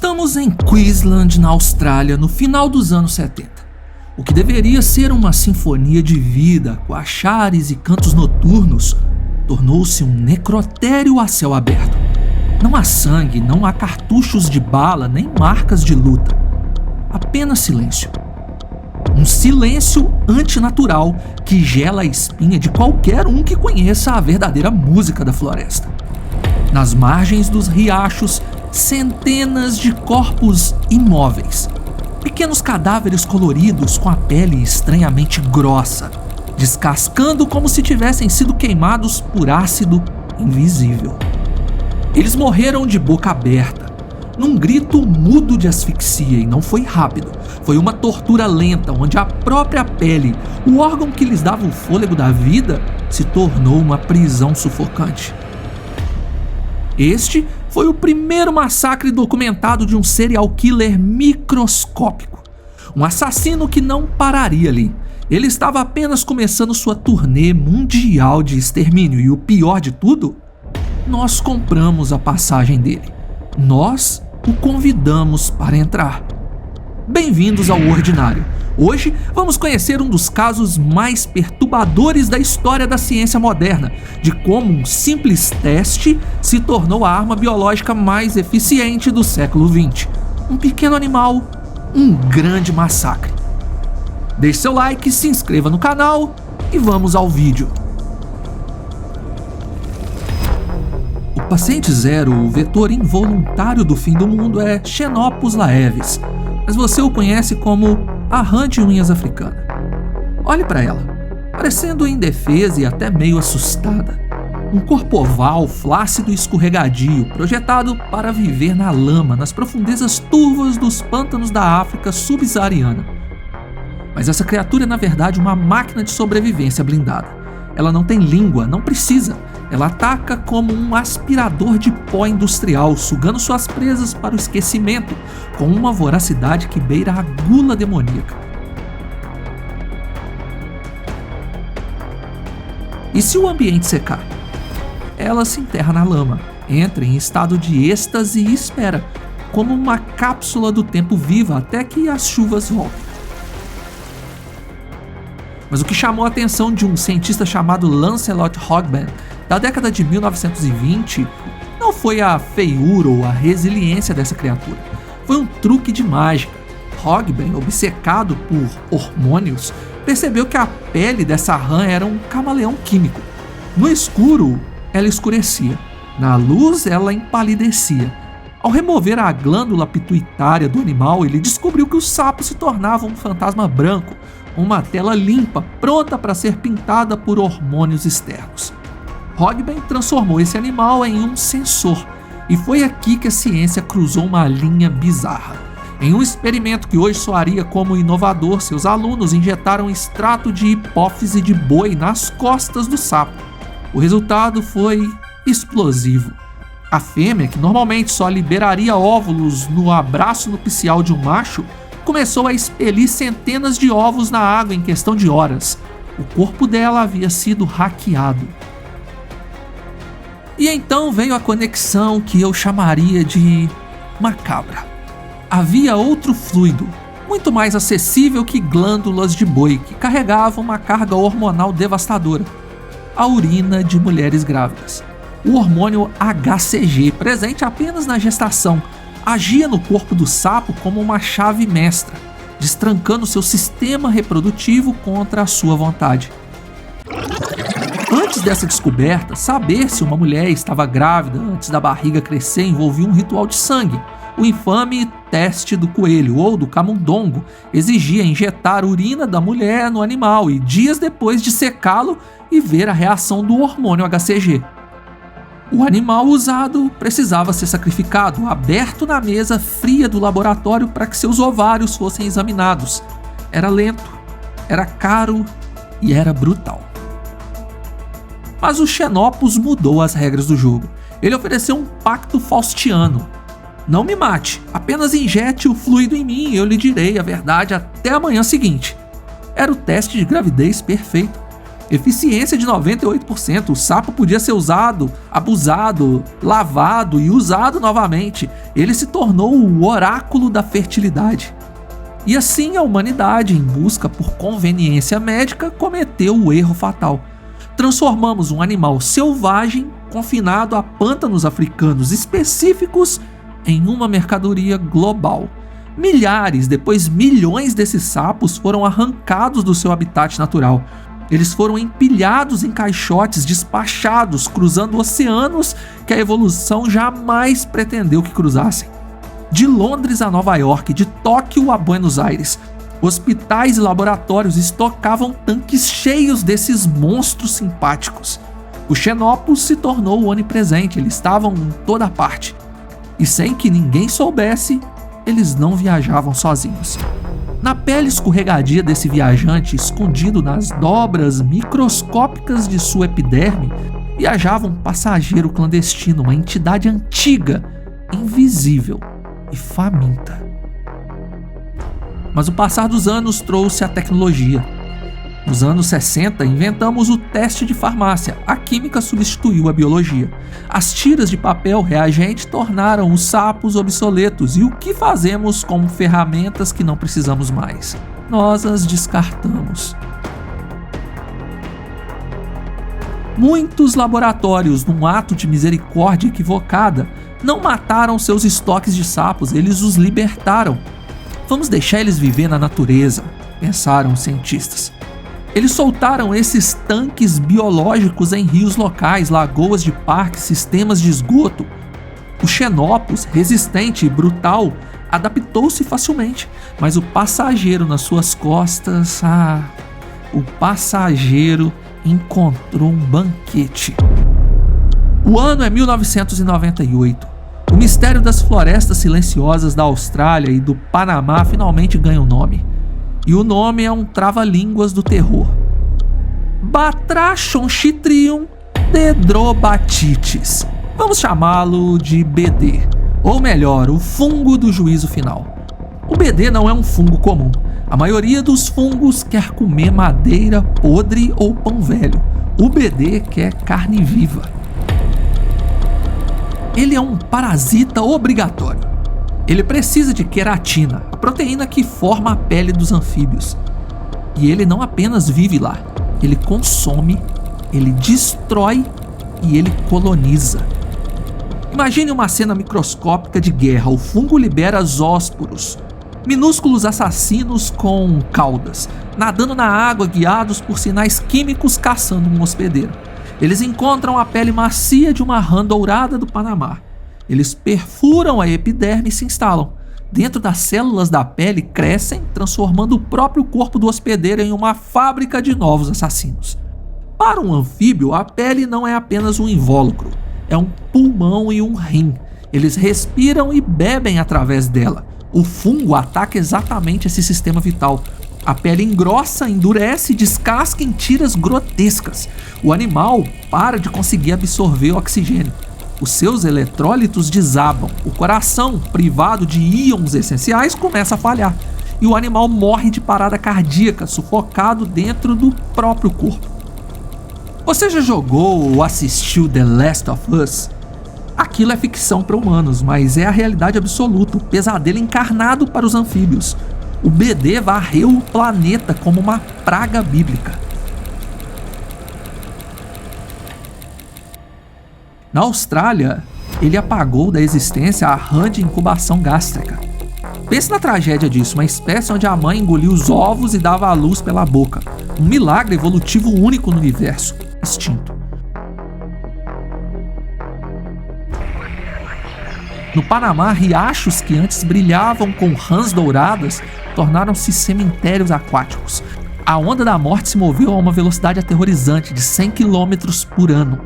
Estamos em Queensland, na Austrália, no final dos anos 70. O que deveria ser uma sinfonia de vida, com achares e cantos noturnos, tornou-se um necrotério a céu aberto. Não há sangue, não há cartuchos de bala, nem marcas de luta. Apenas silêncio. Um silêncio antinatural que gela a espinha de qualquer um que conheça a verdadeira música da floresta. Nas margens dos riachos, centenas de corpos imóveis. Pequenos cadáveres coloridos com a pele estranhamente grossa, descascando como se tivessem sido queimados por ácido invisível. Eles morreram de boca aberta, num grito mudo de asfixia, e não foi rápido. Foi uma tortura lenta, onde a própria pele, o órgão que lhes dava o fôlego da vida, se tornou uma prisão sufocante. Este foi o primeiro massacre documentado de um serial killer microscópico. Um assassino que não pararia ali. Ele estava apenas começando sua turnê mundial de extermínio, e o pior de tudo, nós compramos a passagem dele. Nós o convidamos para entrar. Bem-vindos ao Ordinário. Hoje vamos conhecer um dos casos mais perturbadores da história da ciência moderna, de como um simples teste se tornou a arma biológica mais eficiente do século XX. Um pequeno animal, um grande massacre. Deixe seu like, se inscreva no canal e vamos ao vídeo. O paciente zero, o vetor involuntário do fim do mundo, é Xenopus laevis, mas você o conhece como a rã de unhas africana. Olhe para ela, parecendo indefesa e até meio assustada. Um corpo oval, flácido e escorregadio, projetado para viver na lama, nas profundezas turvas dos pântanos da África subsaariana. Mas essa criatura é na verdade uma máquina de sobrevivência blindada. Ela não tem língua, não precisa. Ela ataca como um aspirador de pó industrial, sugando suas presas para o esquecimento, com uma voracidade que beira a gula demoníaca. E se o ambiente secar? Ela se enterra na lama, entra em estado de êxtase e espera, como uma cápsula do tempo viva até que as chuvas voltem. Mas o que chamou a atenção de um cientista chamado Lancelot Hogben, da década de 1920, não foi a feiura ou a resiliência dessa criatura. Foi um truque de mágica. Hogben, obcecado por hormônios, percebeu que a pele dessa rã era um camaleão químico. No escuro, ela escurecia. Na luz, ela empalidecia. Ao remover a glândula pituitária do animal, ele descobriu que o sapo se tornava um fantasma branco, uma tela limpa, pronta para ser pintada por hormônios externos. Hogben transformou esse animal em um sensor, e foi aqui que a ciência cruzou uma linha bizarra. Em um experimento que hoje soaria como inovador, seus alunos injetaram extrato de hipófise de boi nas costas do sapo. O resultado foi explosivo. A fêmea, que normalmente só liberaria óvulos no abraço nupcial de um macho, começou a expelir centenas de ovos na água em questão de horas. O corpo dela havia sido hackeado. E então veio a conexão que eu chamaria de macabra. Havia outro fluido, muito mais acessível que glândulas de boi, que carregavam uma carga hormonal devastadora: a urina de mulheres grávidas. O hormônio HCG, presente apenas na gestação, agia no corpo do sapo como uma chave mestra, destrancando seu sistema reprodutivo contra a sua vontade. Antes dessa descoberta, saber se uma mulher estava grávida antes da barriga crescer envolvia um ritual de sangue. O infame teste do coelho ou do camundongo exigia injetar urina da mulher no animal e dias depois dissecá-lo e ver a reação do hormônio HCG. O animal usado precisava ser sacrificado, aberto na mesa fria do laboratório para que seus ovários fossem examinados. Era lento, era caro e era brutal. Mas o Xenopus mudou as regras do jogo. Ele ofereceu um pacto faustiano. Não me mate, apenas injete o fluido em mim e eu lhe direi a verdade até a manhã seguinte. Era o teste de gravidez perfeito. Eficiência de 98%, o sapo podia ser usado, abusado, lavado e usado novamente. Ele se tornou o oráculo da fertilidade. E assim a humanidade, em busca por conveniência médica, cometeu o erro fatal. Transformamos um animal selvagem, confinado a pântanos africanos específicos, em uma mercadoria global. Milhares, depois milhões desses sapos foram arrancados do seu habitat natural. Eles foram empilhados em caixotes, despachados, cruzando oceanos que a evolução jamais pretendeu que cruzassem. De Londres a Nova York, de Tóquio a Buenos Aires, hospitais e laboratórios estocavam tanques cheios desses monstros simpáticos. O Xenopus se tornou onipresente, eles estavam em toda parte. E sem que ninguém soubesse, eles não viajavam sozinhos. Na pele escorregadia desse viajante, escondido nas dobras microscópicas de sua epiderme, viajava um passageiro clandestino, uma entidade antiga, invisível e faminta. Mas o passar dos anos trouxe a tecnologia. Nos anos 60, inventamos o teste de farmácia. A química substituiu a biologia. As tiras de papel reagente tornaram os sapos obsoletos. E o que fazemos com ferramentas que não precisamos mais? Nós as descartamos. Muitos laboratórios, num ato de misericórdia equivocada, não mataram seus estoques de sapos, eles os libertaram. Vamos deixar eles viver na natureza, pensaram os cientistas. Eles soltaram esses tanques biológicos em rios locais, lagoas de parques, sistemas de esgoto. O Xenopus, resistente e brutal, adaptou-se facilmente, mas o passageiro nas suas costas, o passageiro encontrou um banquete. O ano é 1998. O mistério das florestas silenciosas da Austrália e do Panamá finalmente ganha um nome. E o nome é um trava-línguas do terror. Batrachonchitrium dendrobatitis. Vamos chamá-lo de BD. Ou melhor, o fungo do juízo final. O BD não é um fungo comum. A maioria dos fungos quer comer madeira podre ou pão velho. O BD quer carne viva. Ele é um parasita obrigatório. Ele precisa de queratina, a proteína que forma a pele dos anfíbios. E ele não apenas vive lá, ele consome, ele destrói e ele coloniza. Imagine uma cena microscópica de guerra. O fungo libera zósporos, minúsculos assassinos com caudas, nadando na água guiados por sinais químicos caçando um hospedeiro. Eles encontram a pele macia de uma rã dourada do Panamá. Eles perfuram a epiderme e se instalam. Dentro das células da pele crescem, transformando o próprio corpo do hospedeiro em uma fábrica de novos assassinos. Para um anfíbio, a pele não é apenas um invólucro, é um pulmão e um rim. Eles respiram e bebem através dela. O fungo ataca exatamente esse sistema vital. A pele engrossa, endurece e descasca em tiras grotescas. O animal para de conseguir absorver o oxigênio. Os seus eletrólitos desabam. O coração, privado de íons essenciais, começa a falhar. E o animal morre de parada cardíaca, sufocado dentro do próprio corpo. Você já jogou ou assistiu The Last of Us? Aquilo é ficção para humanos, mas é a realidade absoluta, o pesadelo encarnado para os anfíbios. O BD varreu o planeta como uma praga bíblica. Na Austrália, ele apagou da existência a rã de incubação gástrica. Pense na tragédia disso, uma espécie onde a mãe engolia os ovos e dava à luz pela boca. Um milagre evolutivo único no universo, extinto. No Panamá, riachos que antes brilhavam com rãs douradas tornaram-se cemitérios aquáticos. A onda da morte se moveu a uma velocidade aterrorizante de 100 km por ano.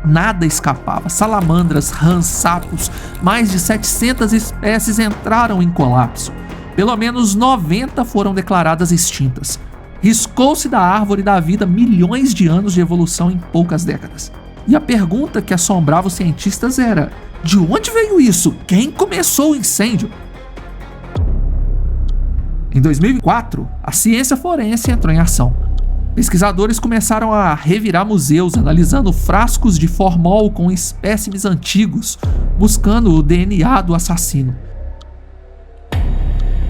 Nada escapava. Salamandras, rãs, sapos, mais de 700 espécies entraram em colapso. Pelo menos 90 foram declaradas extintas. Riscou-se da árvore da vida milhões de anos de evolução em poucas décadas. E a pergunta que assombrava os cientistas era: de onde veio isso? Quem começou o incêndio? Em 2004, a ciência forense entrou em ação. Pesquisadores começaram a revirar museus, analisando frascos de formol com espécimes antigos, buscando o DNA do assassino.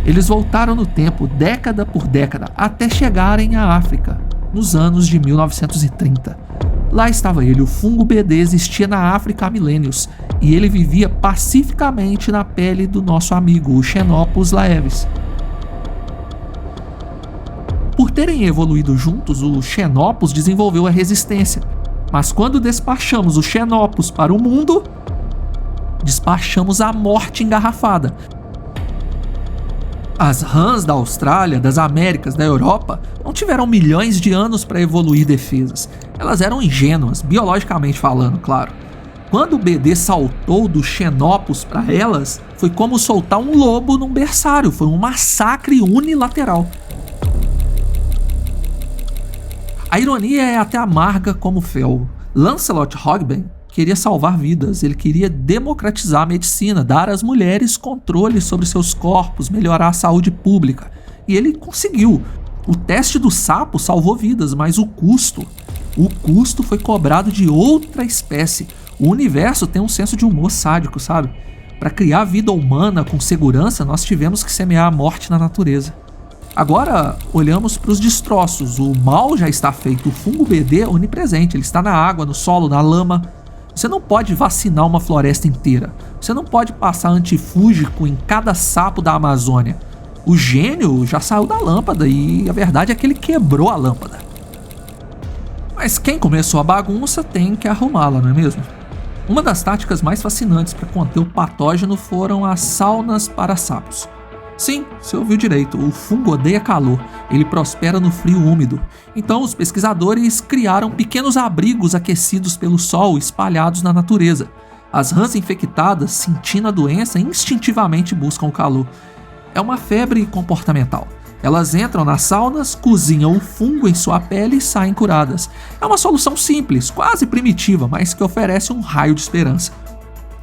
Eles voltaram no tempo, década por década, até chegarem à África, nos anos de 1930. Lá estava ele, o fungo BD existia na África há milênios, e ele vivia pacificamente na pele do nosso amigo, o Xenopus laevis. Por terem evoluído juntos, o Xenopus desenvolveu a resistência, mas quando despachamos o Xenopus para o mundo, despachamos a morte engarrafada. As rãs da Austrália, das Américas, da Europa não tiveram milhões de anos para evoluir defesas. Elas eram ingênuas, biologicamente falando, claro. Quando o BD saltou do Xenopus para elas, foi como soltar um lobo num berçário, foi um massacre unilateral. A ironia é até amarga como fel. Lancelot Hogben queria salvar vidas, ele queria democratizar a medicina, dar às mulheres controle sobre seus corpos, melhorar a saúde pública. E ele conseguiu. O teste do sapo salvou vidas, mas o custo foi cobrado de outra espécie. O universo tem um senso de humor sádico, sabe? Para criar vida humana com segurança, nós tivemos que semear a morte na natureza. Agora, olhamos para os destroços. O mal já está feito. O fungo BD é onipresente. Ele está na água, no solo, na lama. Você não pode vacinar uma floresta inteira. Você não pode passar antifúngico em cada sapo da Amazônia. O gênio já saiu da lâmpada e a verdade é que ele quebrou a lâmpada. Mas quem começou a bagunça tem que arrumá-la, não é mesmo? Uma das táticas mais fascinantes para conter o patógeno foram as saunas para sapos. Sim, você ouviu direito, o fungo odeia calor, ele prospera no frio úmido. Então os pesquisadores criaram pequenos abrigos aquecidos pelo sol espalhados na natureza. As rãs infectadas, sentindo a doença, instintivamente buscam o calor. É uma febre comportamental. Elas entram nas saunas, cozinham o fungo em sua pele e saem curadas. É uma solução simples, quase primitiva, mas que oferece um raio de esperança.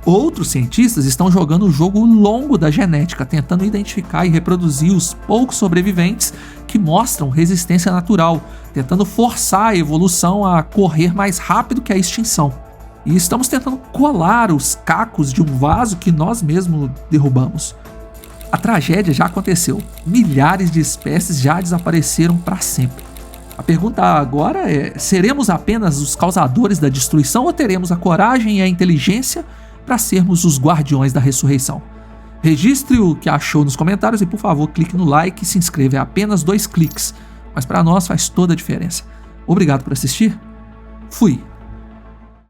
Outros cientistas estão jogando o jogo longo da genética, tentando identificar e reproduzir os poucos sobreviventes que mostram resistência natural, tentando forçar a evolução a correr mais rápido que a extinção. E estamos tentando colar os cacos de um vaso que nós mesmos derrubamos. A tragédia já aconteceu, milhares de espécies já desapareceram para sempre. A pergunta agora é: seremos apenas os causadores da destruição ou teremos a coragem e a inteligência para sermos os guardiões da ressurreição? Registre o que achou nos comentários e, por favor, clique no like e se inscreva. É apenas 2 cliques, mas para nós faz toda a diferença. Obrigado por assistir. Fui.